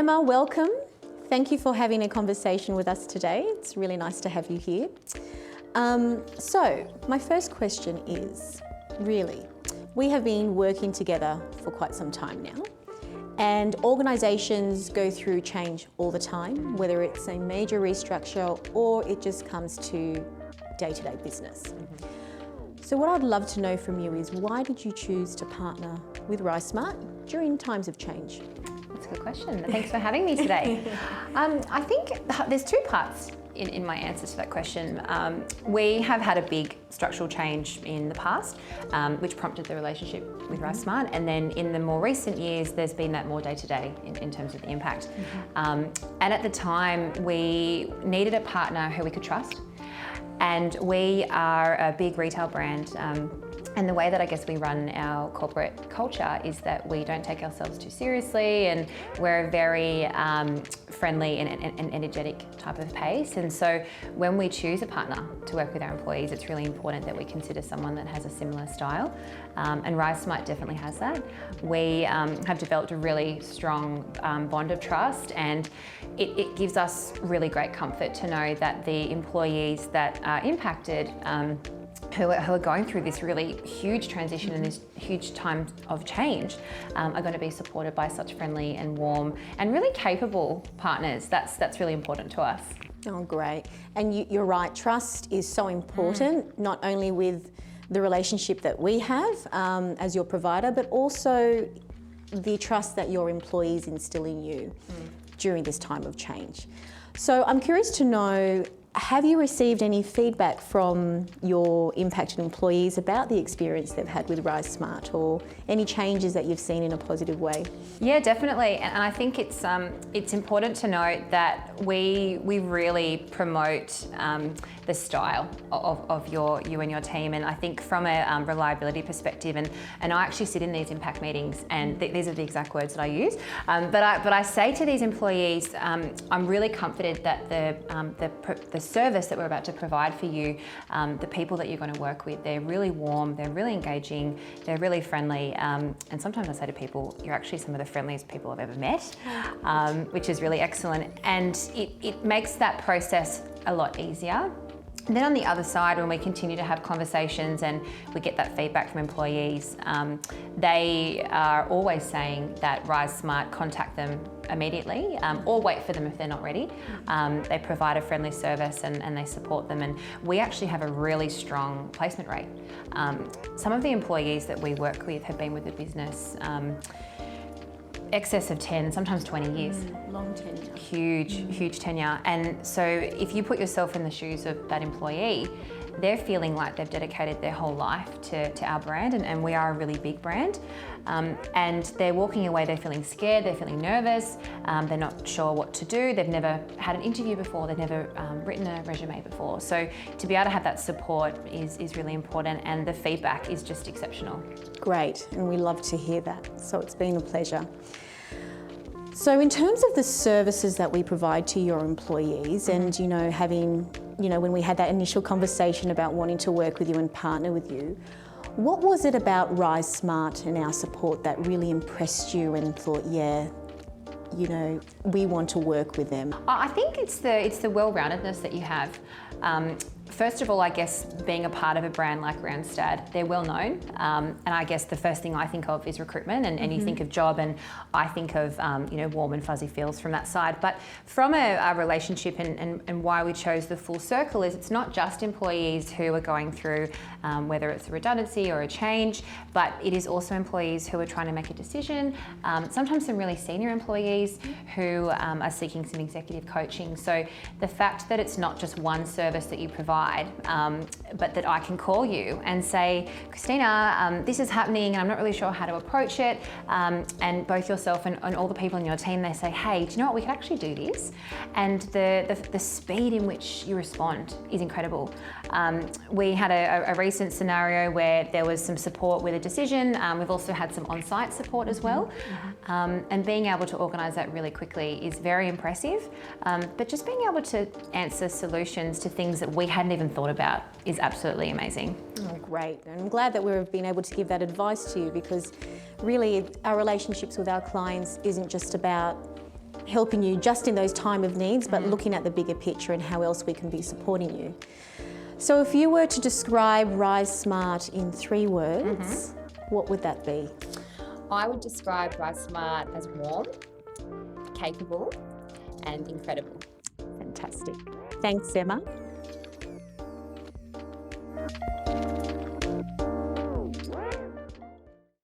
Emma, welcome. Thank you for having a conversation with us today. It's really nice to have you here. So my first question is, really, we have been working together for quite some time now, and organisations go through change all the time, whether it's a major restructure or it just comes to day-to-day business. So what I'd love to know from you is, why did you choose to partner with RiseSmart during times of change? That's a good question. Thanks for having me today. I think there's two parts in my answer to that question. We have had a big structural change in the past, which prompted the relationship with RiseSmart, and then in the more recent years, there's been that more day-to-day in terms of the impact. And at the time, we needed a partner who we could trust, and we are a big retail brand. And the way that I guess we run our corporate culture is that we don't take ourselves too seriously, and we're a very friendly and energetic type of pace. And so when we choose a partner to work with our employees, it's really important that we consider someone that has a similar style. And RiseSmart definitely has that. We have developed a really strong bond of trust, and it gives us really great comfort to know that the employees that are impacted, who are going through this really huge transition and this huge time of change, are going to be supported by such friendly and warm and really capable partners. That's really important to us. Oh, great. And you're right, trust is so important, not only with the relationship that we have as your provider, but also the trust that your employees instill in you during this time of change. So I'm curious to know, have you received any feedback from your impacted employees about the experience they've had with RiseSmart, or any changes that you've seen in a positive way? Yeah, definitely. And I think it's important to note that we really promote the style of you and your team. And I think from a reliability perspective, and I actually sit in these impact meetings, and these are the exact words that I use. But I say to these employees, I'm really comforted that the service that we're about to provide for you, the people that you're going to work with, they're really warm, they're really engaging, they're really friendly. And sometimes I say to people, you're actually some of the friendliest people I've ever met, which is really excellent. And it makes that process a lot easier. And then on the other side, when we continue to have conversations and we get that feedback from employees, they are always saying that RiseSmart contact them immediately, or wait for them if they're not ready. They provide a friendly service and they support them, and we actually have a really strong placement rate. Some of the employees that we work with have been with the business excess of 10, sometimes 20 years. Long tenure. Huge tenure. And so if you put yourself in the shoes of that employee, they're feeling like they've dedicated their whole life to our brand, and we are a really big brand. And they're walking away, they're feeling scared, they're feeling nervous, they're not sure what to do, they've never had an interview before, they've never written a resume before. So to be able to have that support is really important, and the feedback is just exceptional. Great, and we love to hear that. So it's been a pleasure. So in terms of the services that we provide to your employees, and when we had that initial conversation about wanting to work with you and partner with you, what was it about RiseSmart and our support that really impressed you and thought, we want to work with them? I think it's the well-roundedness that you have. First of all, I guess being a part of a brand like Randstad, they're well known. And I guess the first thing I think of is recruitment, and you think of job, and I think of warm and fuzzy feels from that side. But from a relationship and why we chose the full circle is, it's not just employees who are going through whether it's a redundancy or a change, but it is also employees who are trying to make a decision. Sometimes some really senior employees who are seeking some executive coaching. So the fact that it's not just one service that you provide, but that I can call you and say, Cristina, this is happening and I'm not really sure how to approach it. And both yourself and all the people in your team, they say, hey, do you know what, we could actually do this. And the speed in which you respond is incredible. We had a recent scenario where there was some support with a decision. We've also had some on-site support as well. And being able to organise that really quickly is very impressive. But just being able to answer solutions to things that we hadn't even thought about is absolutely amazing. Oh, great. And I'm glad that we've been able to give that advice to you, because really our relationships with our clients isn't just about helping you just in those time of needs, but looking at the bigger picture and how else we can be supporting you. So if you were to describe RiseSmart in 3 words, what would that be? I would describe RiseSmart as warm, capable, and incredible. Fantastic. Thanks, Emma.